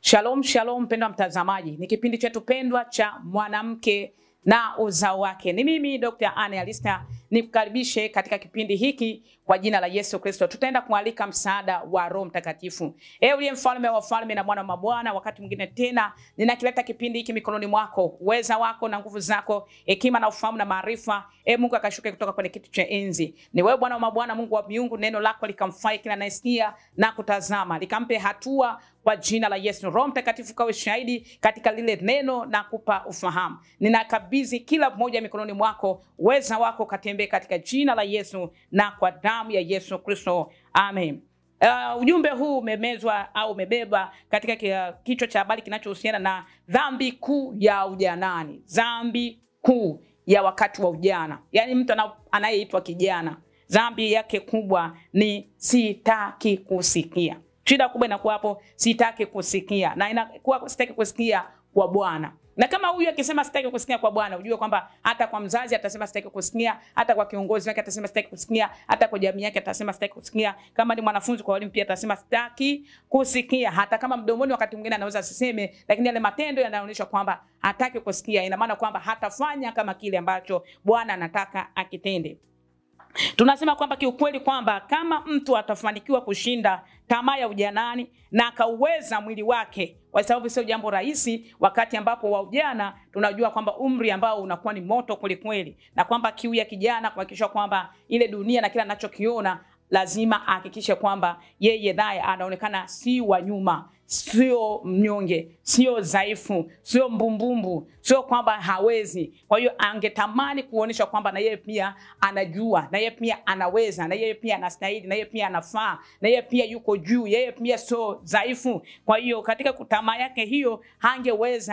Shalom, shalom mpendwa mtazamaji. Ni kipindi chetu pendwa cha mwanamke na uzao wake. Ni mimi Dr. Anne Alister, nikukaribishe katika kipindi hiki kwa jina la Yesu Kristo. Tutaenda kualika msaada wa Roho Mtakatifu. Ewe mfalme wa wafalme na Bwana wa mabwana, wakati mwingine tena ninakileta kipindi hiki mikononi mwako. Uweza wako na nguvu zako, hekima na ufahamu na maarifa, Mungu akashuke kutoka kwenye kiti cha enzi. Ni wewe Bwana wa mabwana, Mungu wa miungu, neno lako likamfai kila anayesikia na kutazama, likampe hatua kwa jina la Yesu. Roho Mtakatifu kawe shahidi katika lile neno na kupa ufahamu. Ninakabidhi kila mmoja mikononi mwako, uweza wako katembee katika jina la Yesu na kwa damu ya Yesu Kristo. Amen. Ujumbe huu umemezwa au umebeba katika kichwa cha habari kinachohusiana na dhambi kuu ya ujanani. Dhambi kuu ya wakati wa ujana. Yaani mtu anayeitwa kijana, dhambi yake kubwa ni sitaki kusikia. Shida kubwa inakuwa hapo, sitaki kusikia. Na inakuwa sitaki kusikia kwa Bwana. Na kama huyu akisema sitaki kusikia kwa Bwana, ujue kwamba hata kwa mzazi atasema sitaki kusikia, hata kwa kiongozi wake atasema sitaki kusikia, hata kwa jamii yake atasema sitaki kusikia, kama ni mwanafunzi kwa walimu pia atasema sitaki kusikia. Hata kama mdomoni wakati mwingine anaweza asiseme, lakini yale matendo yanaonyesha kwamba hataki kusikia. Ina maana kwamba hatafanya kama kile ambacho Bwana anataka akitende. Tunasema kwamba kiukweli kwamba kama mtu atafanikiwa kushinda tamaa ya ujanani na akauweza mwili wake, kwa sababu sio jambo rahisi wakati ambapo wa ujana tunajua kwamba umri ambao unakuwa ni moto kweli, na kwamba kiu ya kijana kuhakikisha kwamba ile dunia na kila anachokiona lazima ahakikishe kwamba yeye naye anaonekana si wa nyuma, sio mnyonge, sio dhaifu, sio mbumbumbu, sio kwamba hawezi. Kwa hiyo angetamani kuonesha kwamba na yeye pia anajua, na yeye pia anaweza, na yeye pia anastahili, na yeye pia anafaa, na yeye pia yuko juu, yeye pia sio dhaifu. Kwa hiyo katika tamaa yake hiyo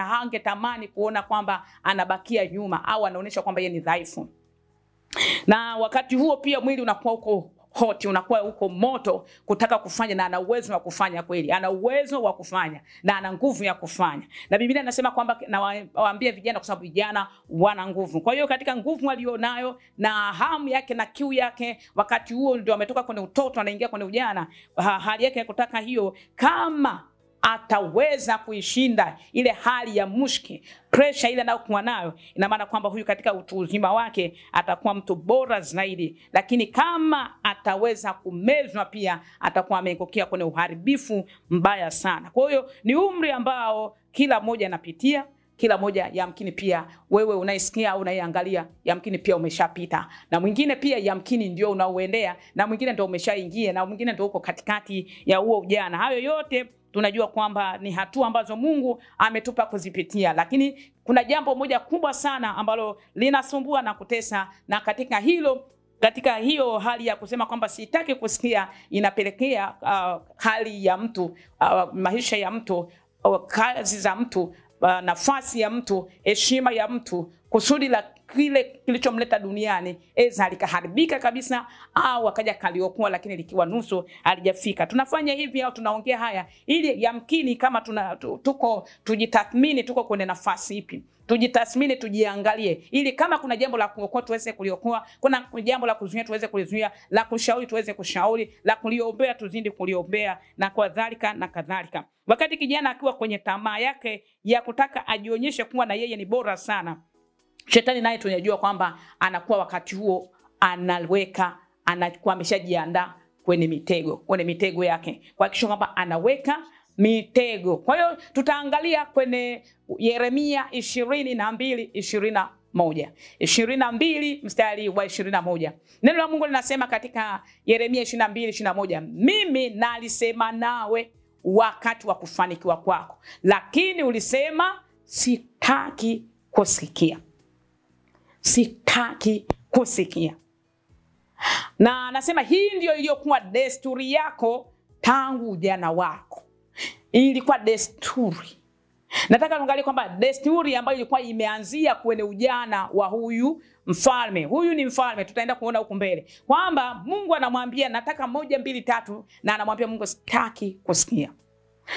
hangetamani kuona kwamba anabakia nyuma au anaonesha kwamba yeye ni dhaifu. Na wakati huo pia mwili unakuwa uko hoti, unakuwa uko moto kutaka kufanya, na ana uwezo wa kufanya kweli. Ana uwezo wa kufanya na ana nguvu ya kufanya. Na Biblia inasema kwamba nawaambia vijana kwa sababu vijana wana nguvu. Kwa hiyo katika nguvu alionayo na hamu yake na kiu yake, wakati huo ndio ametoka kwenye utoto anaingia kwenye ujana, hali yake ya kutaka hiyo, kama ataweza kuishinda ile hali ya mushki, pressure ile anayokuwa nayo, ina maana kwamba huyu katika utu uzima wake atakuwa mtu bora zaidi. Lakini kama ataweza kumezwa pia atakuwa ameangukia kwenye uharibifu mbaya sana. Kwa hiyo ni umri ambao kila mmoja anapitia, kila moja yamkini pia wewe unaisikia au unaiangalia yamkini pia umeshapita, na mwingine pia yamkini ndio unaoendea, na mwingine ndio umeshaingia, na mwingine ndio uko katikati ya huo ujana. Hayo yote tunajua kwamba ni hatua ambazo Mungu ametupa kuzipitia, lakini kuna jambo moja kubwa sana ambalo linasumbua na kutesa, na katika hiyo hali ya kusema kwamba sitaki kusikia inapelekea hali ya mtu, maisha ya mtu, kazi za mtu, nafasi ya mtu, heshima ya mtu, kusudi la kile kilichomleta duniani likaharibika kabisa, au akaja kaliokuwa lakini likiwa nusu halijafika. Tunafanya hivi au tunaongea haya ili yamkini kama tujitathmini tuko kwenye nafasi ipi. Tujitathmini, tujiangalie, ili kama kuna jambo la kuokoa tuweze kuliokoa, kuna jambo la kuzuia tuweze kulizuia, la kushauri tuweze kushauri, la kuliombea tuzidi kuliombea, na kadhalika na kadhalika. Wakati kijana akiwa kwenye tamaa yake ya kutaka ajionyeshe kuwa na yeye ni bora sana, Shetani naye tunajua kwamba anakuwa wakati huo anakuwa ameshajiandaa kwenye mitego yake, kuhakikisha kwamba anaweka mitego. Kwa hiyo tutaangalia kwenye Yeremia 22:21. 22 mstari wa 21. Neno la Mungu linasema katika Yeremia 22:21, mimi nalisema nawe wakati wa kufanikiwa kwako, lakini ulisema sitaki kusikia. Sitaki kusikia. Na anasema hii ndio iliyokuwa desturi yako tangu ujana wako. Ilikuwa desturi. Nataka tuangalie kwamba desturi ambayo ilikuwa imeanzia kwenye ujana wa huyu mfalme. Huyu ni mfalme, tutaenda kuona huko mbele kwamba Mungu anamwambia nataka 1 2 3, na anamwambia Mungu sitaki kusikia.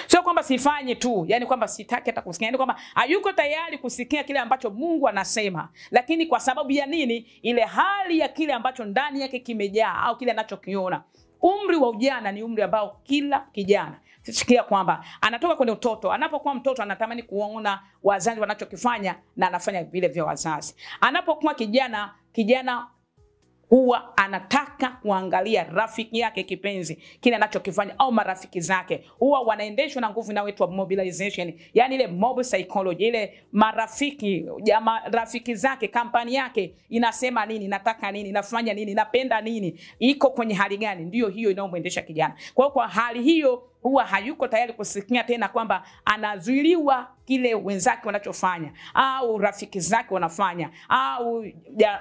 Sio kwamba sifanye tu, yani kwamba sitaki hata kusikia, yani kwamba hayuko tayari kusikia kile ambacho Mungu anasema. Lakini kwa sababu ya nini? Ile hali ya kile ambacho ndani yake kimejaa au kile anachokiona. Umri wa ujana ni umri ambao kila kijana sikia kwamba anatoka kwenye utoto. Anapokuwa mtoto anatamani kuona wazazi wanachokifanya na anafanya vile vya wazazi. Anapokuwa kijana huwa anataka kuangalia rafiki yake kipenzi kile anachokifanya au marafiki zake. Huwa wanaendeshwa na nguvu inayoitwa mobilization, yani ile mob psychology, ile rafiki zake, kampani yake inasema nini, nataka nini, nafanya nini, napenda nini, iko kwenye hali gani, ndio hiyo inayomuendesha kijana. Kwa hali hiyo huwa hayuko tayari kusikia tena kwamba anazuiliwa kile wenzake wanachofanya au rafiki zake wanafanya au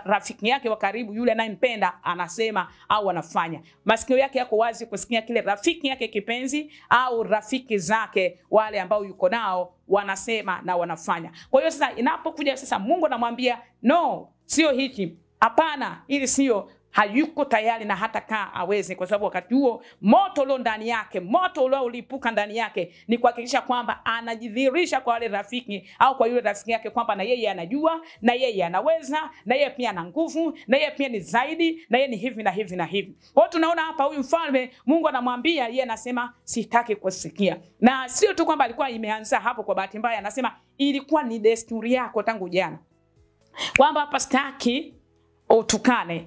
rafiki yake wa karibu yule anayempenda anasema au anafanya. Masikio yake yako wazi kusikia kile rafiki yake kipenzi au rafiki zake wale ambao yuko nao wanasema na wanafanya. Kwa hiyo sasa inapokuja sasa Mungu anamwambia no, sio hiki, hapana, ili sio, hayuko tayari na hata kaa aweze, kwa sababu wakati huo moto ulio ndani yake, moto ulio ulipuka ndani yake ni kuhakikisha kwamba anajidhihirisha kwa wale rafiki au kwa yule rafiki yake kwamba na yeye anajua, na yeye anaweza, na yeye pia ana nguvu, na yeye pia ni zaidi, na yeye ni hivi na hivi na hivi. Kwa hiyo tunaona hapa huyu mfalme Mungu anamwambia, yeye anasema sitaki kusikia. Na sio tu kwamba alikuwa imeanza hapo kwa bahati mbaya, anasema ilikuwa ni desturi yako tangu jana, kwamba hapa sitaki utukane.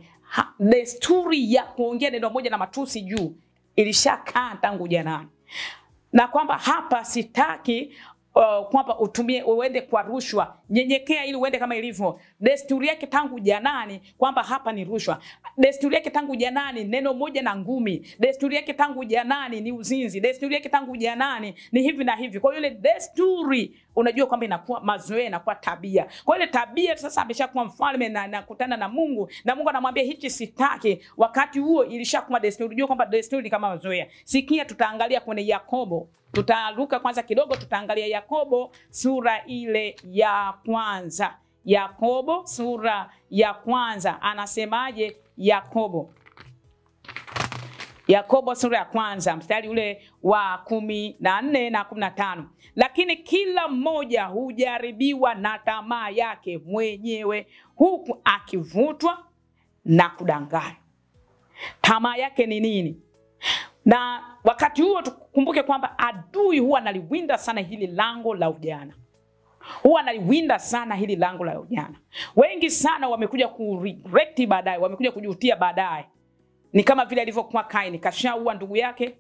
Desturi ya kuongea neno moja na matusi juu ilishakaa tangu jana, na kwamba hapa sitaki kwamba utumie uende kwa rushwa, nyenyekea ili uende kama ilivyo. Desturi yake tangu janani kwamba hapa ni rushwa. Desturi yake tangu janani neno moja na ngumi. Desturi yake tangu janani ni uzinzi. Desturi yake tangu janani ni hivi na hivi. Kwa hiyo ile desturi unajua kwamba inakuwa mazoea, inakuwa tabia. Kwa hiyo ile tabia sasa ameshakuwa mfalme na anakutana na Mungu, na Mungu anamwambia hichi sitaki. Wakati huo ilishakuwa desturi. Unajua kwamba desturi ni kama mazoea. Sikia, tutaangalia kwenye Yakobo. Tutaruka kwanza kidogo, tutaangalia Yakobo sura ile ya kwanza. Yakobo sura ya kwanza anasemaje? Yakobo sura ya kwanza mstari ule wa 14 na 15. Lakini kila mmoja hujaribiwa na tamaa yake mwenyewe, huku akivutwa na kudanganywa. Tamaa yake ni nini? Na wakati huo tukumbuke kwamba adui huwa analiwinda sana hili lango la ujana. Huwa analiwinda sana hili lango la ujana. Wengi sana wamekuja kuregret baadaye, wamekuja kujutia baadaye. Ni kama vile alivyokuwa Kaini, kashaua ndugu yake.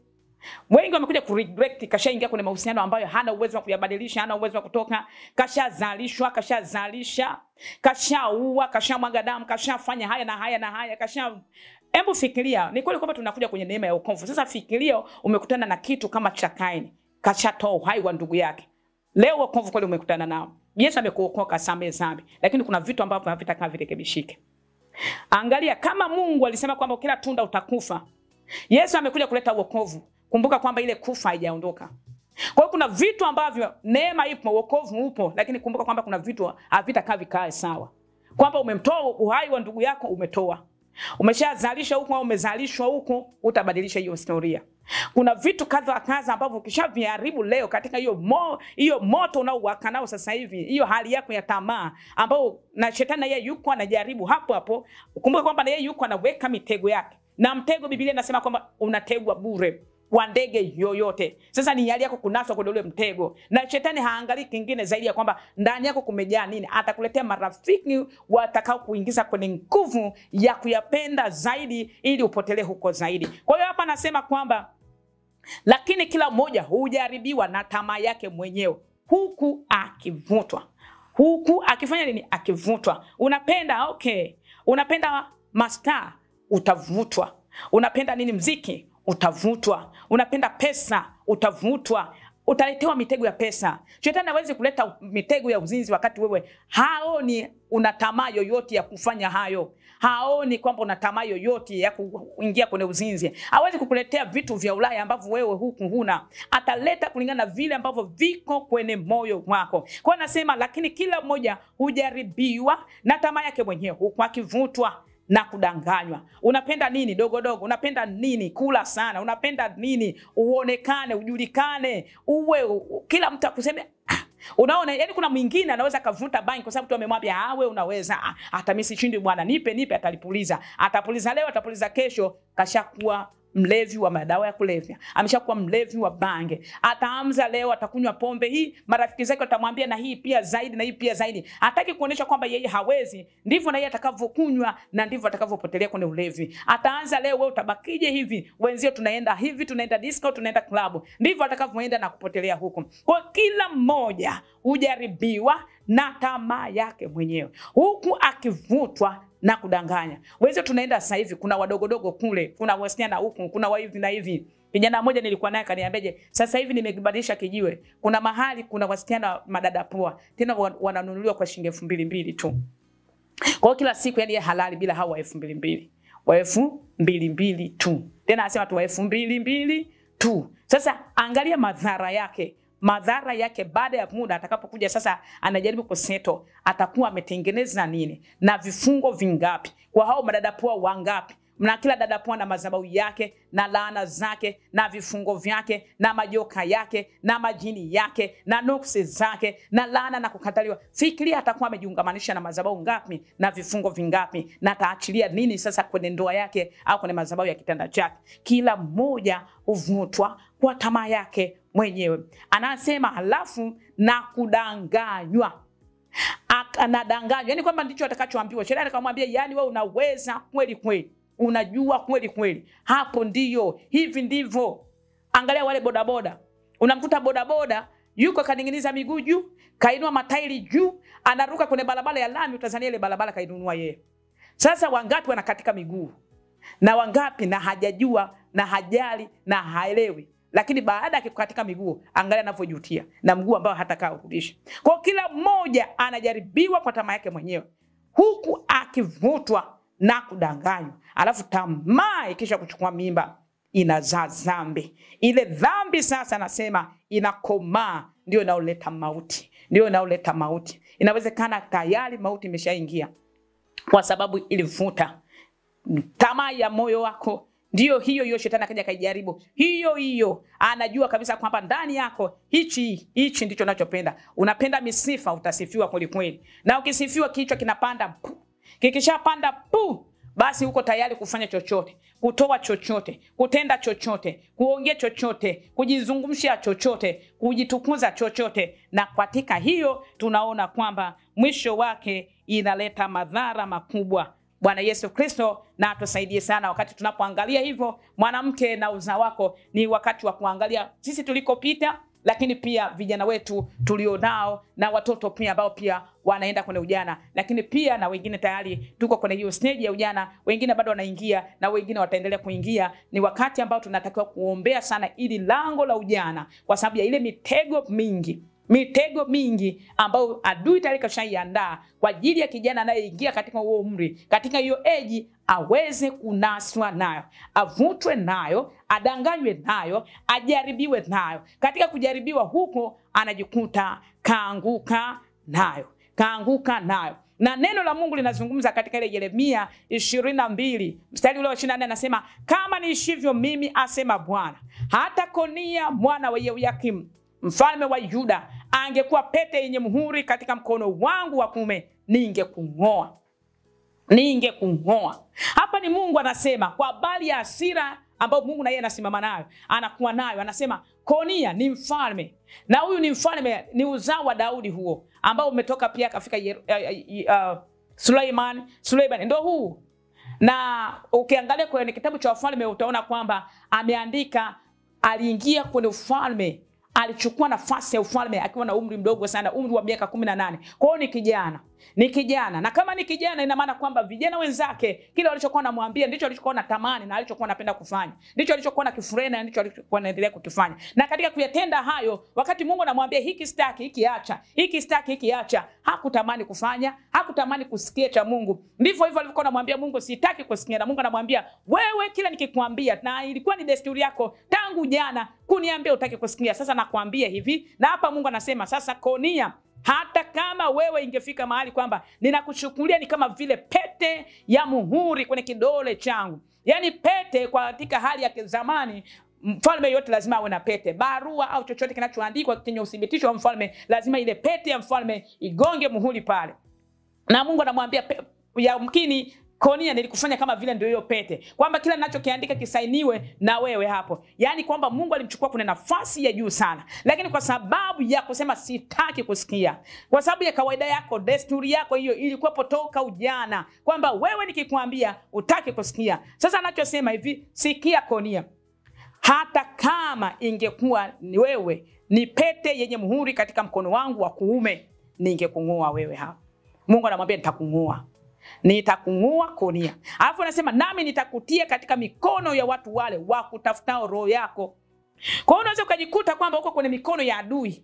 Wengi wamekuja kuregret, kashaingia kwenye mahusiano ambayo hana uwezo wa kuyabadilisha, hana uwezo wa kutoka, kashazalishwa, kashazalisha, kashaua, kashamwaga damu, kashafanya haya na haya na haya, Hebu fikiria, ni kweli kwamba tunakuja kwenye neema ya wokovu. Sasa fikiria umekutana na kitu kama cha Kaini, kashatoa uhai wa ndugu yake. Leo wokovu kweli umekutana nao. Yesu amekuokoa, samehe dhambi, lakini kuna vitu ambavyo havitakaa virekebishike. Angalia, kama Mungu alisema kwamba kila tunda utakufa, Yesu amekuja kuleta wokovu. Kumbuka kwamba ile kufa haijaondoka. Kwa hiyo kuna vitu ambavyo neema ipo, wokovu upo, lakini kumbuka kwamba kuna vitu havitakaa vikae sawa. Kwamba umemtoa uhai wa ndugu yako, umetoa. Umeshazalisha huko au umezalishwa huko, utabadilisha hiyo historia. Kuna vitu kadha kadha ambavyo ukishaviharibu leo katika hiyo moto unaowaka nao sasa hivi, hiyo hali yako ya tamaa ambao na shetani yeye yuko anajaribu hapo hapo. Kumbuka kwamba yeye yuko anaweka mitego yake. Na mtego Biblia inasema kwamba unategwa bure wa ndege yoyote. Sasa ni hali yako kunaswa kwenye ule mtego. Na shetani haangalii kingine zaidi ya kwamba ndani yako kumejaa nini. Atakuletea marafiki watakao kuingiza kwenye nguvu ya kuyapenda zaidi ili upotelee huko zaidi. Kwa hiyo hapa anasema kwamba lakini kila mmoja hujaribiwa na tamaa yake mwenyewe, huku akivutwa. Huku akifanya nini? Akivutwa. Unapenda okay. Unapenda mastaa, utavutwa. Unapenda nini? Mziki, utavutwa. Unapenda pesa, utavutwa. Utaletewa mitego ya pesa. Shetani hawezi kuleta mitego ya uzinzi wakati wewe haoni una tamaa yoyote ya kufanya hayo. Haoni kwamba una tamaa yoyote ya kuingia kwenye uzinzi. Hawezi kukuletea vitu vya Ulaya ambavyo wewe huku huna. Ataleta kulingana na vile ambavyo viko kwenye moyo wako. Kwa nasema lakini kila mmoja hujaribiwa na tamaa yake mwenyewe, huku akivutwa na kudanganywa. Unapenda nini? Dogo dogo. Unapenda nini? Kula sana. Unapenda nini? Uonekane, ujulikane, uwe kila mtu akuseme. Unaona, yani kuna mwingine anaweza kavuta bangi kwa sababu tu amemwambia wewe unaweza. Hata mimi sishindi bwana, nipe, atalipuliza. Atapuliza leo, atapuliza kesho, kashakuwa mlevi wa madawa ya kulevya, ameshakuwa mlevi wa bange. Ataanza leo atakunywa pombe hii, marafiki zake watamwambia na hii pia zaidi na hii pia zaidi. Hataki kuonesha kwamba yeye hawezi, ndivyo na yeye atakavyokunywa na ndivyo atakavyopotelea kwenye ulevi. Ataanza leo, wewe utabakije hivi, wenzio tunaenda hivi, tunaenda disco, tunaenda club, ndivyo atakavyoenda na kupotelea huko. Kwa kila mmoja hujaribiwa na tamaa yake mwenyewe, huku akivutwa na kudanganya. Wenzio tunaenda sasa hivi, kuna wadogodogo kule, kuna wasichana huku, kuna wa hivi na hivi. Kijana mmoja nilikuwa naye kaniambeje, sasa hivi nimekibadilisha kijiwe. Kuna mahali kuna wasichana madada poa, tena wananunuliwa kwa shilingi 2,200 tu. Kwa kila siku, yani halali bila hao 2,200. Wa 2,200 tu. Tena anasema tu 2,200 tu. Sasa angalia madhara yake. Madhara yake baada ya muda atakapokuja sasa anajaribu kuseto, atakuwa ametengeneza nini na vifungo vingapi kwa hao madada poa wangapi? Na kila dada poa na madhabahu yake na laana zake na vifungo vyake na majoka yake na majini yake na nuksi zake na laana na kukataliwa. Fikiria atakuwa amejiungamanisha na madhabahu ngapi na vifungo vingapi, na ataachilia nini sasa kwenye ndoa yake au kwenye madhabahu ya kitanda chake. Kila mmoja huvutwa kwa tamaa yake mwenyewe. Anasema halafu na kudanganywa. Anadanganywa, yani kwamba ndicho atakachoambiwa. Shetani akamwambia, yani wewe unaweza kweli kweli, unajua kweli kweli, hapo ndiyo, hivi ndivyo. Angalia wale bodaboda, unamkuta bodaboda yuko kaninginiza miguu juu, kainua matairi juu, anaruka kwenye barabara ya lami, utazania ile barabara kainunua yeye. Sasa wangapi wanakatika miguu, na wangapi na hajajua na hajali na haelewi, lakini baada ya kukatika miguu angalia anavyojutia, na mguu ambao hatakaa kurudisha. Kwa kila mmoja anajaribiwa kwa tamaa yake mwenyewe, huku akivutwa na kudanganywa. Alafu tamaa ikisha kuchukua mimba inazaa dhambi. Ile dhambi sasa anasema inakomaa, ndio inaoleta mauti. Ndio inaoleta mauti. Inawezekana tayari mauti imeshaingia kwa sababu ilivuta tamaa ya moyo wako. Ndio hiyo shetani akaja kujaribu. Hiyo anajua kabisa kwamba ndani yako hichi ndicho unachopenda. Unapenda misifa, utasifiwa kweli kweli. Na ukisifiwa kichwa kinapanda. Kikishapanda basi uko tayari kufanya chochote, kutoa chochote, kutenda chochote, kuongea chochote, kujizungumshia chochote, kujitukuza chochote. Na katika hiyo tunaona kwamba mwisho wake inaleta madhara makubwa. Bwana Yesu Kristo na atusaidie sana wakati tunapoangalia hivyo. Mwanamke na uzao wako, ni wakati wa kuangalia sisi tulikopita, lakini pia vijana wetu tulionao na watoto pia ambao pia wanaenda kwenye ujana, lakini pia na wengine tayari tuko kwenye hiyo stage ya ujana, wengine bado wanaingia na wengine wataendelea kuingia. Ni wakati ambao tunatakiwa kuombea sana ili lango la ujana, kwa sababu ya ile mitego mingi ambayo adui tayari kashaiandaa kwa ajili ya kijana anayeingia katika huo umri, katika hiyo eji, aweze kunaswa nayo, avutwe nayo, adanganywe nayo, ajaribiwe nayo. Katika kujaribiwa huko anajikuta kaanguka nayo. Na neno la Mungu linazungumza katika ile Yeremia 22 mstari ule wa 24, anasema kama niishivyo mimi, asema Bwana, hata Konia mwana wa Yehoyakim mfalme wa Yuda angekuwa pete yenye muhuri katika mkono wangu wa kuume, ningekung'oa. Hapa ni Mungu anasema kwa habari ya hasira ambayo Mungu na yeye anasimama nayo, anakuwa nayo. Anasema Konia ni mfalme, na huyu ni mfalme, ni uzao wa Daudi huo ambao umetoka pia kafika Suleiman ndio huu. Na ukiangalia kwenye kitabu cha Wafalme utaona kwamba ameandika, aliingia kwenye ufalme, alichukua nafasi ya ufalme akiwa na umri mdogo sana, umri wa miaka 18. Kwa hiyo ni kijana. Na kama ni kijana, ina maana kwamba vijana wenzake kile walichokuwa wanamwambia ndicho alichokuwa anatamani na alichokuwa anapenda kufanya. Ndicho alichokuwa anakifurahia na ndicho alichokuwa anaendelea kukifanya. Na katika kuyatenda hayo, wakati Mungu anamwambia hiki sitaki, hiki acha, hiki sitaki, hiki acha, hakutamani kufanya, hakutamani kusikia cha Mungu. Ndivyo hivyo alivyokuwa anamwambia Mungu, sitaki kusikia. Na Mungu anamwambia, wewe kila nikikwambia, na ilikuwa ni desturi yako tangu jana kuniambia utaki kusikia, sasa nakwambia hivi. Na hapa Mungu anasema sasa, Konia, hata kama wewe ingefika mahali kwamba ninakuchukulia ni kama vile pete ya muhuri kwenye kidole changu. Yani pete kwa katika hali ya zamani, mfalme yote lazima awe na pete. Barua au chochote kinachoandikwa chenye uthibitisho wa mfalme, lazima ile pete ya mfalme igonge muhuri pale. Na Mungu anamwambia yamkini Konia, nilikufanya kama vile ndio hiyo pete, kwamba kila ninachokiandika kisainiwe na wewe hapo. Yaani kwamba Mungu alimchukua kuna nafasi ya juu sana, lakini kwa sababu ya kusema sitaki kusikia, kwa sababu ya kawaida yako, desturi yako hiyo ilikuwa toka ujana, kwamba wewe nikikwambia utaki kusikia. Sasa anachosema hivi, sikia Konia, hata kama ingekuwa ni wewe ni pete yenye muhuri katika mkono wangu wa kuume, ningekung'oa wewe hapo. Mungu anamwambia nitakung'oa. Nitakung'oa Konia. Alafu anasema nami nitakutia katika mikono ya watu wale wa kutafutao roho yako. Kwa hiyo unaweza ukajikuta kwamba uko kwenye mikono ya adui,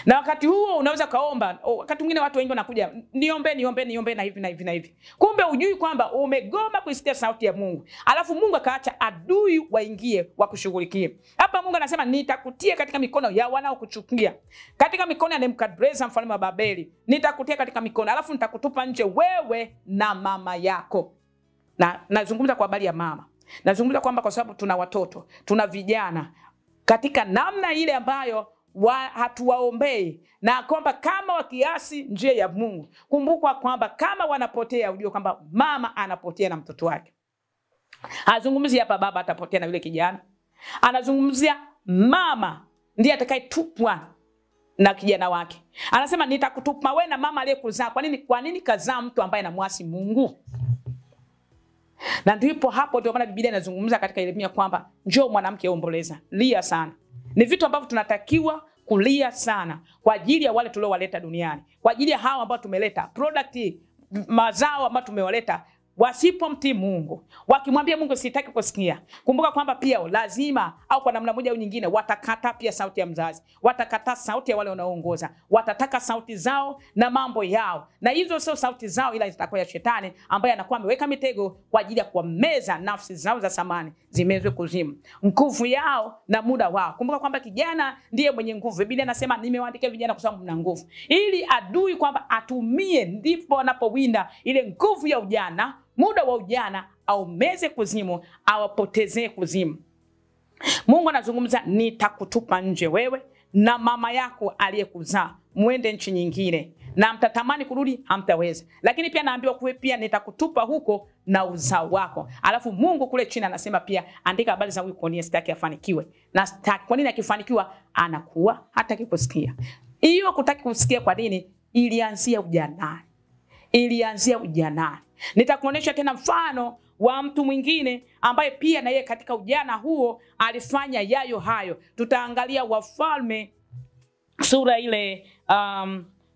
na wakati huo unaweza kaomba. Wakati mwingine watu wengi wanakuja, niombe na hivi na hivi na hivi. Kumbe hujui kwamba umegoma kuisikia sauti ya Mungu. Alafu Mungu akaacha adui waingie wakushughulikie. Hapa Mungu anasema nitakutia katika mikono ya wanaokuchukia. Katika mikono ya Nebukadreza mfalme wa Babeli. Nitakutia katika mikono. Alafu nitakutupa nje wewe na mama yako. Na nazungumza kwa habari ya mama. Nazungumza kwamba kwa sababu tuna watoto, tuna vijana katika namna ile ambayo hatuwaombei, na kwamba kama wakiasi njia ya Mungu. Kumbuka kwamba kama wanapotea, ujue kwamba mama anapotea na mtoto wake. Hazungumzi hapa baba atapotea na yule kijana. Anazungumzia mama ndiye atakayetupwa na kijana wake. Anasema nitakutupa wewe na mama aliyekuzaa. Kwa nini kazaa mtu ambaye anamwasi Mungu? Na ndipo hapo ndio maana Biblia inazungumza katika Yeremia kwamba njoo mwanamke omboleza, lia sana. Ni vitu ambavyo tunatakiwa kulia sana kwa ajili ya wale tuliowaleta duniani, kwa ajili ya hao ambao tumeleta product, mazao ambao tumewaleta. Wasipomtii Mungu, wakimwambia Mungu sitaki kusikia, kumbuka kwamba pia lazima au kwa namna moja au nyingine watakata pia sauti ya mzazi, watakata sauti ya wale wanaoongoza, watataka sauti zao na mambo yao, na hizo sio sauti zao, ila zitakuwa ya shetani ambaye anakuwa ameweka mitego kwa ajili ya kuwameza nafsi zao za samani zimezwe kuzimu, nguvu yao na muda wao. Kumbuka kwamba kijana ndiye mwenye nguvu. Biblia inasema nimewaandikia vijana kwa sababu mna nguvu, ili adui kwamba atumie, ndipo anapowinda ile nguvu ya ujana, muda wa ujana, au meze kuzimu, awapotezee kuzimu. Mungu anazungumza nitakutupa nje wewe na mama yako aliyekuzaa, muende nchi nyingine, na mtatamani kurudi hamtaweza. Lakini pia naambiwa kuwe pia nitakutupa huko na uzao wako. Alafu Mungu kule chini anasema pia andika habari za huyu Konia, sitaki afanikiwe. Na sitaki, kwa nini akifanikiwa anakuwa hataki kusikia. Hiyo kutaki kusikia kwa nini? Ilianzia ujanani. Ilianzia ujanani. Nitakuonesha tena mfano wa mtu mwingine ambaye pia na yeye katika ujana huo alifanya yayo hayo. Tutaangalia Wafalme sura ile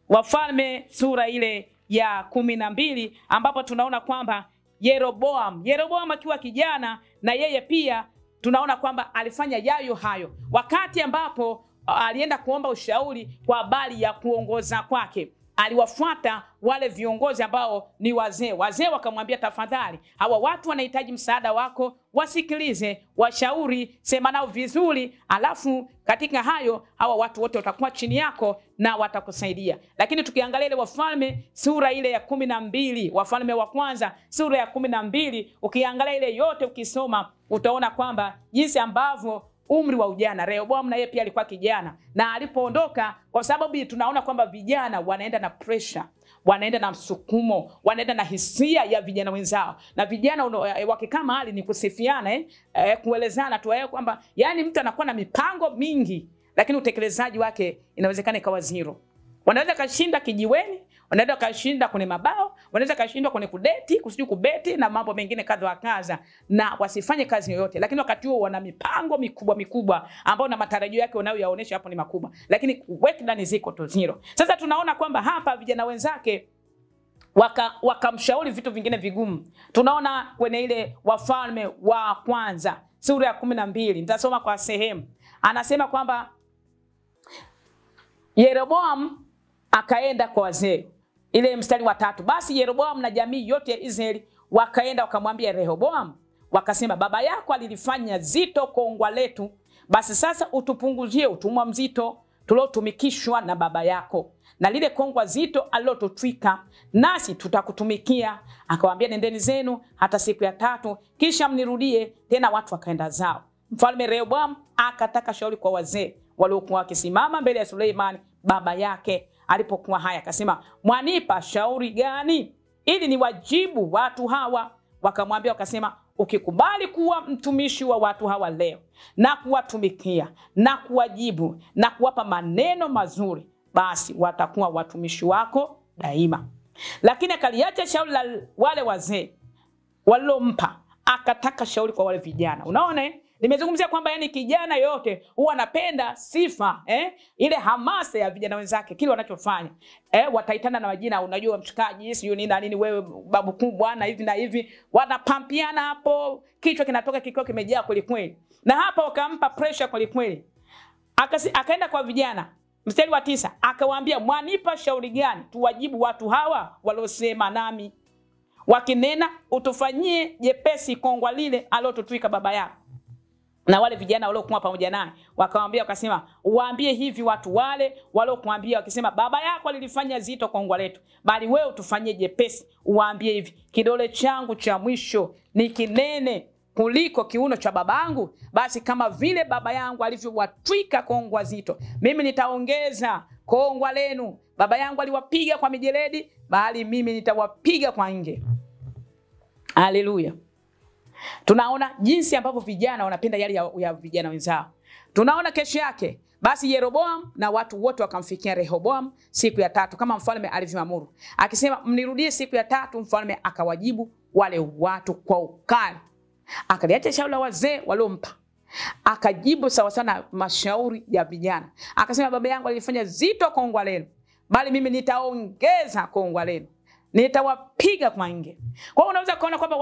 Wafalme sura ile ya 12, ambapo tunaona kwamba Yeroboam akiwa kijana na yeye pia tunaona kwamba alifanya yayo hayo. Wakati ambapo alienda kuomba ushauri kwa habari ya kuongoza kwake, aliwafuata wale viongozi ambao ni wazee. Wazee wakamwambia tafadhali, hawa watu wanahitaji msaada wako, wasikilize, washauri, sema nao vizuri, alafu katika hayo hawa watu wote watakuwa chini yako na watakusaidia. Lakini tukiangalia ile Wafalme sura ile ya 12, Wafalme wa kwanza sura ya 12, ukiangalia ile yote ukisoma, utaona kwamba jinsi ambavyo umri wa ujana, Rehoboam na yeye pia alikuwa kijana, na alipoondoka, kwa sababu tunaona kwamba vijana wanaenda na pressure, wanaenda na msukumo, wanaenda na hisia ya vijana wenzao, na vijana wakikaa mahali ni kusifiana, kuelezana tu kwamba yani mtu anakuwa na mipango mingi, lakini utekelezaji wake inawezekana ikawa zero. Wanaweza kashinda kijiweni, wanaweza kashinda kwenye mabao, wanaweza kashinda kwenye kudeti, kubeti na mambo mengine kadha wa kadha, na wasifanye kazi yoyote. Lakini wakati huo wana mipango mikubwa ambao na matarajio yake wanayoyaonesha hapo ni makubwa, lakini work ndani ziko to zero. Sasa tunaona kwamba hapa vijana wenzake wakamshauri vitu vingine vigumu. Tunaona kwenye ile Wafalme wa kwanza sura ya 12, nitasoma kwa sehemu. Anasema kwamba Yeroboam akaenda kwa wazee. Ile mstari wa 3. Basi Yeroboam na jamii yote ya Israeli wakaenda wakamwambia Rehoboam, wakasema, baba yako alilifanya zito kongwa letu, basi sasa utupunguzie utumwa mzito tuliotumikishwa na baba yako, na lile kongwa zito alilotutwika, nasi tutakutumikia. Akawaambia, nendeni zenu hata siku ya 3, kisha mnirudie tena. Watu wakaenda zao. Mfalme Rehoboam akataka shauri kwa wazee waliokuwa wakisimama mbele ya Suleimani baba yake. Alipokuwa haya akasema, mwanipa shauri gani? ili ni wajibu watu hawa. Wakamwambia wakasema, ukikubali kuwa mtumishi wa watu hawa leo na kuwatumikia na kuwajibu na kuwapa maneno mazuri, basi watakuwa watumishi wako daima. Lakini akaliacha shauri la wale wazee walilompa, akataka shauri kwa wale vijana. Unaona, nimezungumzia kwamba yani kijana yote huwa anapenda sifa, ile hamasa ya vijana wenzake, kile wanachofanya. Wataitana na majina, unajua mshikaji, sio nini na nini, wewe babu kubwa na hivi na hivi, wanapampiana hapo, kichwa kinatoka kikao kimejaa kweli kweli. Na hapa wakampa pressure kweli kweli. Akaenda kwa vijana, mstari wa 9, akawaambia, mwanipa shauri gani tuwajibu watu hawa waliosema nami? Wakinena, utufanyie jepesi kongwa lile alotutwika baba yako. Na wale vijana waliokuwa pamoja naye wakamwambia, wakasema, uwaambie hivi watu wale waliokuambia wakisema, baba yako alilifanya zito kongwa letu, bali wewe utufanyie jepesi. Uwaambie hivi, kidole changu cha mwisho ni kinene kuliko kiuno cha babangu, basi kama vile baba yangu alivyowatwika kongwa zito, mimi nitaongeza kongwa lenu. Baba yangu aliwapiga kwa mijeledi, bali mimi nitawapiga kwa nge. Haleluya. Tunaona jinsi ambavyo vijana wanapenda yale ya vijana wenzao. Tunaona kesho yake, basi Yeroboam na watu wote wakamfikia Rehoboam siku ya 3 kama mfalme alivyoamuru, akisema, mnirudie siku ya 3. Mfalme akawajibu wale watu kwa ukali. Akaliacha shauri la wazee waliompa, akajibu sawa sana mashauri ya vijana. Akasema, baba yangu alifanya zito kongwa lenu, bali mimi nitaongeza kongwa lenu, nitawapiga kwa nge. Kwa hiyo unaweza kuona kwamba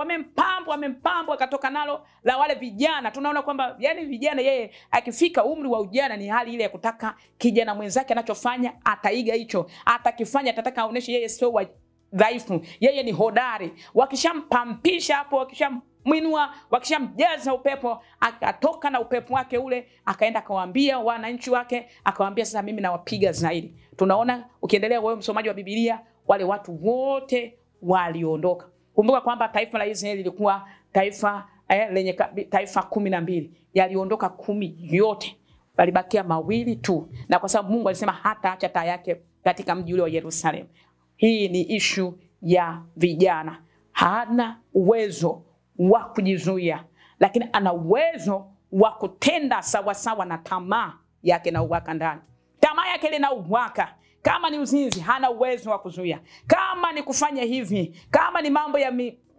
wamempambwa akatoka nalo la wale vijana. Tunaona kwamba yani vijana, yeye akifika umri wa ujana ni hali ile ya kutaka kijana mwenzake anachofanya ataiga hicho, atakifanya, atataka aoneshe yeye sio dhaifu, yeye ni hodari. Wakishampampisha hapo, wakishamwinua, wakishamjaza upepo, akatoka na upepo wake ule, akaenda akawaambia wananchi wake, akawaambia, sasa mimi nawapiga zaidi. Tunaona ukiendelea wewe msomaji wa Biblia, wale watu wote waliondoka. Kumbuka kwamba taifa la Israeli lilikuwa taifa lenye taifa 12. Yaliondoka 10 yote. Balibakia 2 tu. Na kwa sababu Mungu alisema hata acha taa yake katika mji ule wa Yerusalemu. Hii ni issue ya vijana. Hana uwezo wa kujizuia, lakini ana uwezo wa kutenda sawa sawa na tamaa yake na uwaka ndani. Tamaa yake ile na uwaka. Kama ni uzinzi, hana uwezo wa kuzuia. Kama ni kufanya hivi, kama ni mambo ya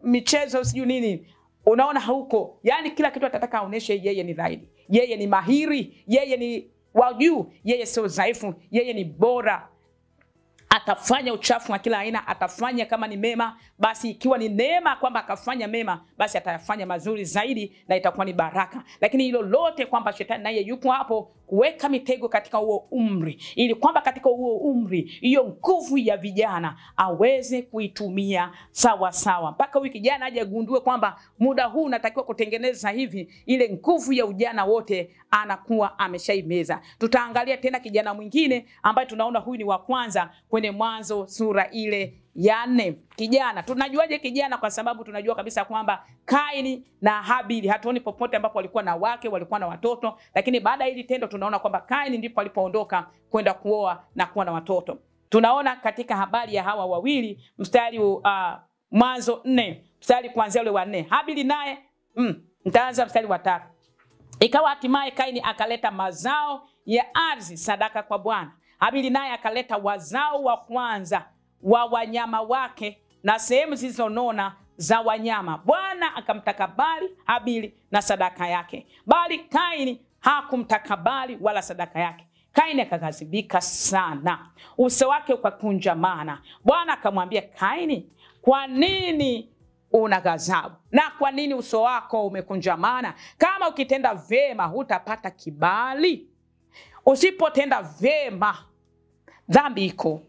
michezo siju nini, unaona huko, yani kila kitu atataka aoneshe yeye ni zaidi, yeye ni mahiri, yeye ni wa juu, yeye sio dhaifu, yeye ni bora. Atafanya uchafu wa kila aina, atafanya kama ni mema, basi ikiwa ni neema kwamba akafanya mema, basi atayafanya mazuri zaidi na itakuwa ni baraka. Lakini hilo lote kwamba shetani naye yuko hapo kuweka mitego katika huo umri, ili kwamba katika huo umri hiyo nguvu ya vijana aweze kuitumia sawa sawa, mpaka huyu kijana aje agundue kwamba muda huu unatakiwa kutengeneza hivi, ile nguvu ya ujana wote anakuwa ameshaimeza. Tutaangalia tena kijana mwingine ambaye tunaona huyu ni wa kwanza kwenye Mwanzo sura ile ya 4. Kijana, tunajuaje kijana? Kwa sababu tunajua kabisa kwamba Kaini na Habili, hatuoni popote ambapo walikuwa na wake, walikuwa na watoto, lakini baada ya hili tendo tunaona kwamba Kaini ndipo alipoondoka kwenda kuoa na kuwa na watoto. Tunaona katika habari ya hawa wawili, mstari Mwanzo 4, mstari kuanzia ule wa 4. Habili naye nitaanza mstari wa 3. Ikawa hatimaye Kaini akaleta mazao ya ardhi sadaka kwa Bwana. Habili naye akaleta wazao wa kwanza wa wanyama wake na sehemu zilizonona za wanyama. Bwana akamtakabali Habili na sadaka yake, bali Kaini hakumtakabali wala sadaka yake. Kaini akaghadhibika sana, uso wake ukakunjamana. Bwana akamwambia Kaini, kwa nini una ghadhabu na kwa nini uso wako umekunjamana? Kama ukitenda vema hutapata kibali, usipotenda vema dhambi iko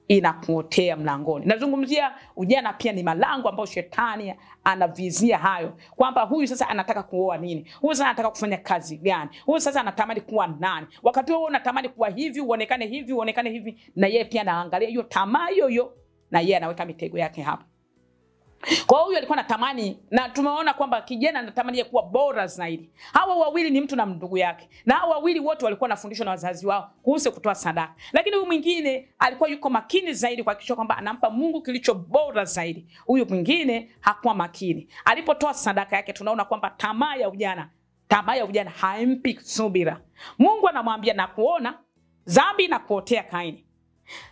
inakuotea mlangoni. Nazungumzia ujana pia ni malango ambayo shetani anavizia hayo, kwamba huyu sasa anataka kuoa nini, huyu sasa anataka kufanya kazi gani, huyu sasa anatamani kuwa nani. Wakati wewe unatamani kuwa hivi, uonekane hivi, uonekane hivi, na yeye pia anaangalia hiyo tamaa hiyo, na yeye anaweka mitego yake hapo. Kwa hiyo huyu alikuwa anatamani, na tumeona kwamba kijana anatamani kuwa bora zaidi. Hawa wawili ni mtu na ndugu yake. Na hawa wawili wote walikuwa wanafundishwa na wazazi wao kuhusu kutoa sadaka. Lakini huyu mwingine alikuwa yuko makini zaidi kuhakikisha kwamba anampa Mungu kilicho bora zaidi. Huyu mwingine hakuwa makini. Alipotoa sadaka yake tunaona kwamba tamaa ya ujana haimpi subira. Mungu anamwambia, na kuona dhambi na kuotea Kaini,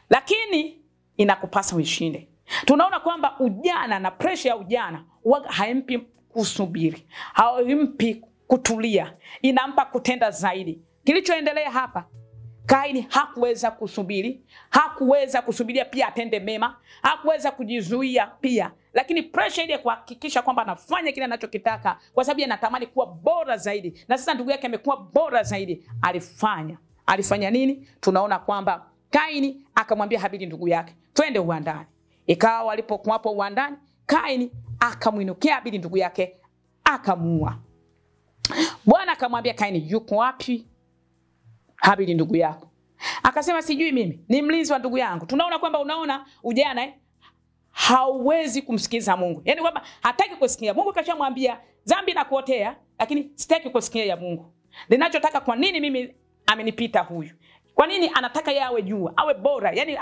lakini inakupasa uishinde. Tunaona kwamba ujana na pressure ya ujana haimpi kusubiri, haimpi kutulia, inampa kutenda zaidi. Kilichoendelea hapa, Kaini hakuweza kusubiri, hakuweza kusubiria pia atende mema, hakuweza kujizuia pia. Lakini pressure ile kuhakikisha kwamba anafanya kile anachokitaka kwa sababu anatamani kuwa bora zaidi. Na sasa ndugu yake amekuwa bora zaidi. Alifanya nini? Tunaona kwamba Kaini akamwambia Habili ndugu yake, twende uwandani. Ikawa walipokuwa hapo uwandani, Kaini akamwinukia Habili ndugu yake akamuua. Bwana akamwambia Kaini, yuko wapi Habili ndugu yako? Akasema, sijui mimi, ni mlinzi wa ndugu yangu. Tunaona kwamba ujana hauwezi kumsikiza Mungu. Yaani kwamba hataki kusikia. Mungu kashamwambia dhambi na kuotea, lakini sitaki kusikia ya Mungu. Ninachotaka, kwa nini mimi amenipita huyu? Kwa nini anataka yeye awe juu, awe bora? Yaani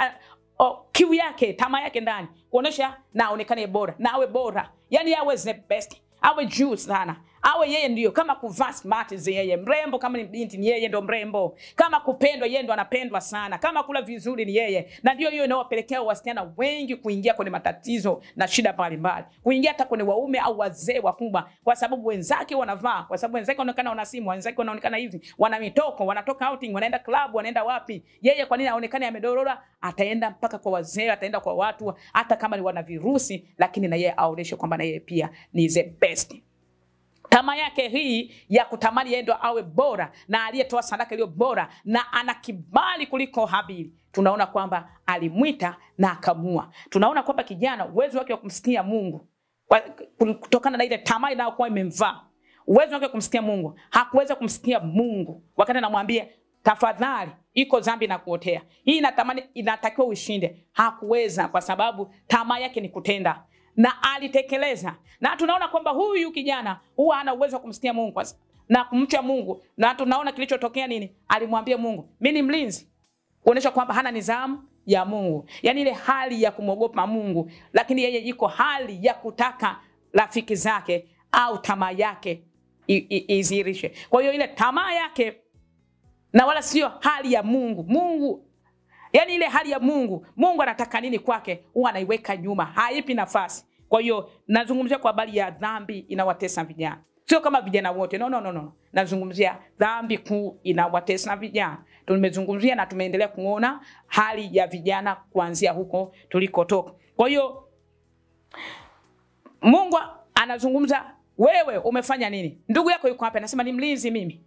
kiu yake, tamaa yake ndani kuonesha na aonekane bora, na awe bora. Yaani awe the best, awe juu sana. Awe yeye ndio, kama kuvaa smart yeye mrembo, kama ni binti ni yeye ndo mrembo, kama kupendwa yeye ndo anapendwa sana, kama kula vizuri ni yeye. Na ndio hiyo inawapelekea wasichana wengi kuingia kwenye matatizo na shida mbalimbali, kuingia hata kwenye waume au wazee wakubwa, kwa sababu wenzake wanavaa, kwa sababu wenzake wanaonekana wana simu, wenzake wanaonekana hivi, wana mitoko, wanatoka outing, wanaenda club, wanaenda wapi. Yeye kwa nini aonekane amedorora? Ataenda mpaka kwa wazee, ataenda kwa watu hata kama ni wana virusi, lakini na yeye aoneshe kwamba na yeye pia ni the best. Tamaa yake hii ya kutamani yeye ndo awe bora na aliyetoa sadaka iliyo bora na ana kibali kuliko Habili, tunaona kwamba alimwita na akamua. Tunaona kwamba kijana uwezo wake wa kumsikia Mungu kutokana na ile tamaa inayokuwa imemvaa, uwezo wake kumsikia Mungu, hakuweza kumsikia Mungu wakati anamwambia tafadhali, iko dhambi na kuotea, hii inatakiwa uishinde. Hakuweza kwa sababu tamaa yake ni kutenda, na alitekeleza. Na tunaona kwamba huyu kijana huwa ana uwezo wa kumsikia Mungu na kumcha Mungu. Na tunaona kilichotokea nini? Alimwambia Mungu, mimi ni mlinzi, kuonesha kwamba hana nidhamu ya Mungu. Yaani ile hali ya kumogopa Mungu, lakini yeye iko hali ya kutaka rafiki zake au tamaa yake izirishe. Kwa hiyo ile tamaa yake na wala sio hali ya Mungu. Yaani ile hali ya Mungu anataka nini kwake, huwa anaiweka nyuma, haipi nafasi. Kwa hiyo nazungumzia kwa habari ya dhambi inawatesa vijana. Sio kama vijana wote. No. Nazungumzia dhambi kuu inawatesa vijana. Tumezungumzia na tumeendelea kuona hali ya vijana kuanzia huko tulikotoka. Kwa hiyo Mungu anazungumza, wewe umefanya nini? Ndugu yako yuko hapa anasema ni mlinzi mimi.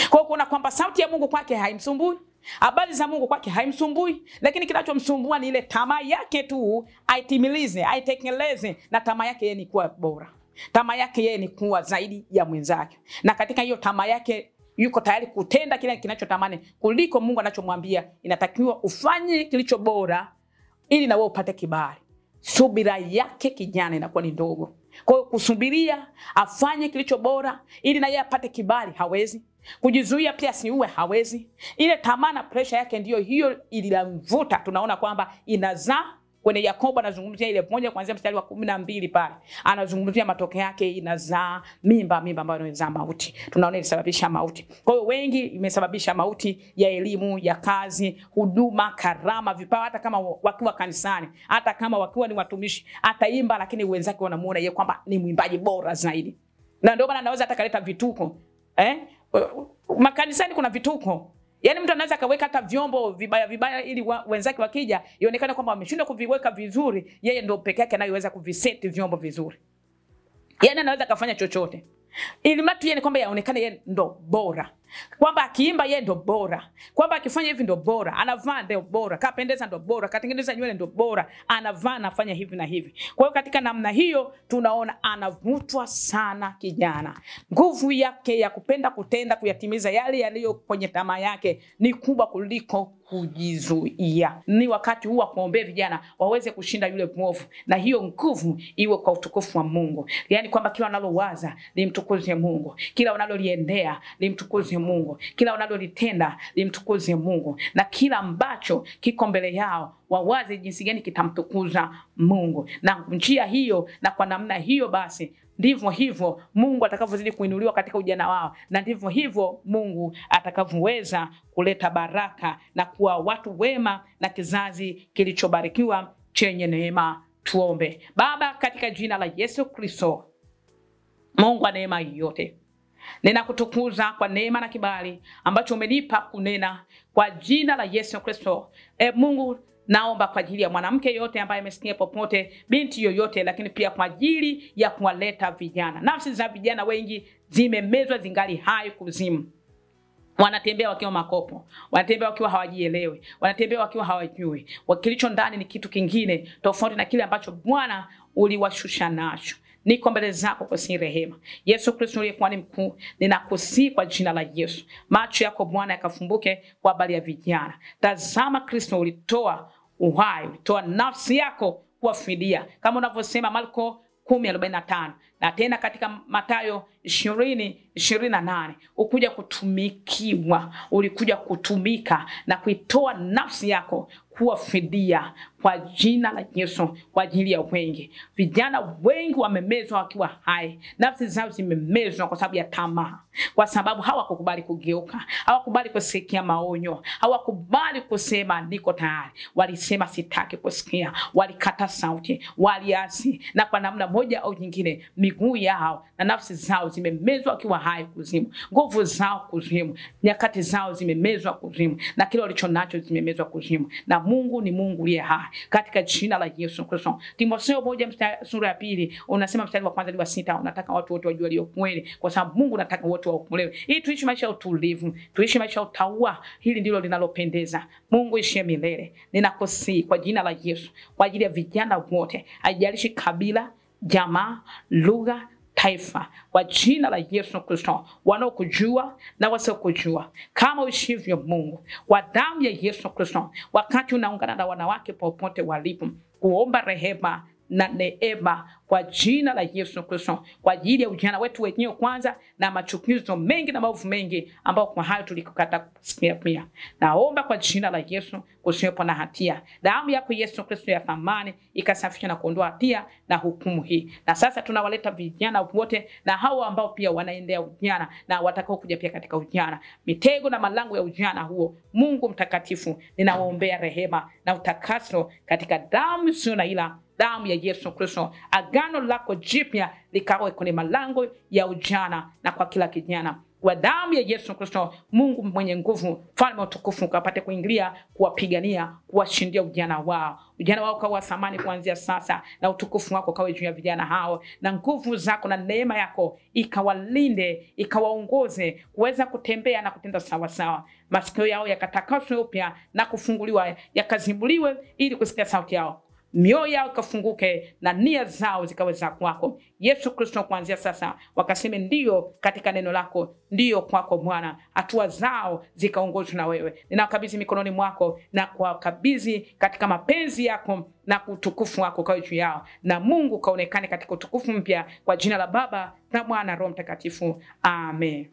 Kwa hiyo kuna kwamba sauti ya Mungu kwake haimsumbui, habari za Mungu kwake haimsumbui, lakini kinachomsumbua ni ile tamaa yake tu aitimilize, aitekeleze, na tamaa yake yeye ni kuwa bora. Tamaa yake yeye ni kuwa zaidi ya mwenzake. Na katika hiyo tamaa yake yuko tayari kutenda kile kinachotamani kuliko Mungu anachomwambia. Inatakiwa ufanye kilicho bora ili na wewe upate kibali. Subira yake kijana inakuwa ni ndogo. Kwa hiyo kusubiria afanye kilicho bora ili na yeye apate kibali hawezi. Kujizuia pia siuwe hawezi. Ile tamaa na pressure yake ndiyo hiyo ilimvuta. Tunaona kwamba inazaa. Kwenye Yakobo anazungumzia ile moja kuanzia mstari wa 12 pale. Anazungumzia matokeo yake, inazaa mimba ambayo inazaa mauti. Tunaona ilisababisha mauti. Kwa hiyo wengi imesababisha mauti ya elimu, ya kazi, huduma, karama, vipawa, hata kama wakiwa kanisani, hata kama wakiwa ni watumishi, ataimba lakini wenzake wanamuona yeye kwamba ni mwimbaji bora zaidi. Na ndio maana anaweza atakaleta vituko. Makanisani kuna vituko. Yaani mtu anaweza kaweka hata vyombo vibaya ili wenzake wakija ionekane kwamba wameshindwa kuviweka vizuri, yeye ndio peke yake anayeweza kuviseti vyombo vizuri. Yaani anaweza kufanya chochote ili mtu yeye kwamba yaonekane yeye ndo bora. kwamba akiimba yeye ndo bora, kwamba akifanya hivi ndo bora, anavaa ndo bora, kapendeza ndo bora, katengeneza nywele ndo bora, anavaa anafanya hivi na hivi. Kwa hiyo katika namna hiyo tunaona anavutwa sana kijana. Nguvu yake ya kupenda kutenda kuyatimiza yale yaliyo kwenye tamaa yake ni kubwa kuliko kujizuia. Ni wakati huu wa kuombea vijana waweze kushinda yule mwovu, na hiyo nguvu iwe kwa utukufu wa Mungu. Yaani kwamba kila wanalowaza limtukuze Mungu, kila wanaloliendea limtukuze Mungu, kila wanalolitenda limtukuze Mungu, na kila ambacho kiko mbele yao wawaze jinsi gani kitamtukuza Mungu. Na njia hiyo na kwa namna hiyo basi ndivyo hivyo Mungu atakavyozidi kuinuliwa katika ujana wao, na ndivyo hivyo Mungu atakavyoweza kuleta baraka na kuwa watu wema na kizazi kilichobarikiwa chenye neema. Tuombe. Baba, katika jina la Yesu Kristo, Mungu wa neema yote, ninakutukuza kwa neema na kibali ambacho umenipa kunena kwa jina la Yesu Kristo. Mungu, naomba kwa ajili ya mwanamke yote ambaye amesikia popote, binti yoyote, lakini pia kwa ajili ya kuwaleta vijana. Nafsi za vijana wengi zimemezwa zingali hai kuzimu. Wanatembea wakiwa makopo, wanatembea wakiwa hawajielewi, wanatembea wakiwa hawajui. Kilicho ndani ni kitu kingine tofauti na kile ambacho Bwana uliwashusha nacho. Niko mbele zako kwa si rehema. Yesu Kristo uliyekuwa ni mkuu, ninakusihi kwa jina la Yesu, macho yako Bwana yakafumbuke kwa habari ya vijana. Tazama Kristo, ulitoa uhai, ulitoa nafsi yako kwa fidia, kama unavyosema Marko 10:45, na tena katika Mathayo 20:28, ukuja kutumikiwa, ulikuja kutumika na kuitoa nafsi yako kuwa fidia kwa jina la Yesu, kwa ajili ya wengi. Vijana wengi wamemezwa wakiwa hai, nafsi zao zimemezwa kwa sababu ya tamaa, kwa sababu hawakukubali kugeuka, hawakubali kusikia maonyo, hawakubali kusema niko tayari. Walisema sitaki kusikia, walikata sauti, waliasi, na kwa namna moja au nyingine miguu yao na nafsi zao zimemezwa wakiwa hai kuzimu, nguvu zao kuzimu, nyakati zao zimemezwa kuzimu, na kile walichonacho zimemezwa kuzimu. Na Mungu ni Mungu aliye hai, katika jina la Yesu Kristo. Timotheo 1:2 unasema mstari wa 1 hadi wa 6, unataka watu wote wajue aliyo kweli, kwa sababu Mungu anataka wote waokolewe ili tuishi maisha ya utulivu, tuishi maisha ya utaua. Hili ndilo linalopendeza Mungu ishie milele. Ninakusihi kwa jina la Yesu, kwa ajili ya vijana wote, haijalishi kabila, jamaa, lugha, taifa, kwa jina la Yesu Kristo, wanaokujua na wasiokujua, kama uishivyo Mungu, kwa damu ya Yesu Kristo, wakati unaungana na wanawake popote walipo, kuomba rehema na neema kwa jina la Yesu Kristo, kwa ajili ya ujana wetu wenyewe kwanza, na machukizo mengi na maovu mengi ambao kwa hayo tulikukata kusikia pia. Naomba kwa jina la Yesu kusiwepo na hatia. Damu yako Yesu Kristo ya thamani ikasafisha na kuondoa hatia na hukumu hii. Na sasa tunawaleta vijana wote na hao ambao pia wanaendea ujana na watakao kuja pia katika ujana, mitego na malango ya ujana huo. Mungu mtakatifu, ninawaombea rehema na utakaso katika damu isiyo na ila, damu ya Yesu Kristo. Agano lako jipya likawe kwenye malango ya ujana na kwa kila kijana, kwa damu ya Yesu Kristo. Mungu mwenye nguvu, mfalme wa utukufu, ukapate kuingilia, kuwapigania, kuwashindia ujana wao. Ujana wao kawa thamani kuanzia sasa, na utukufu wako kawe juu ya vijana hao, na nguvu zako na neema yako ikawalinde, ikawaongoze kuweza kutembea na kutenda sawa sawa. Masikio yao yakatakaswe upya na kufunguliwa, yakazimbuliwe ili kusikia sauti yao. Mioyo yao ikafunguke na nia zao zikawe za kwako Yesu Kristo. Kuanzia sasa wakaseme ndio katika neno lako, ndio kwako Bwana. Hatua zao zikaongozwe na wewe. Ninakabidhi mikononi mwako na kuwakabidhi katika mapenzi yako, na utukufu wako kawe juu yao, na Mungu kaonekane katika utukufu mpya, kwa jina la Baba na Mwana na Roho Mtakatifu. Amen.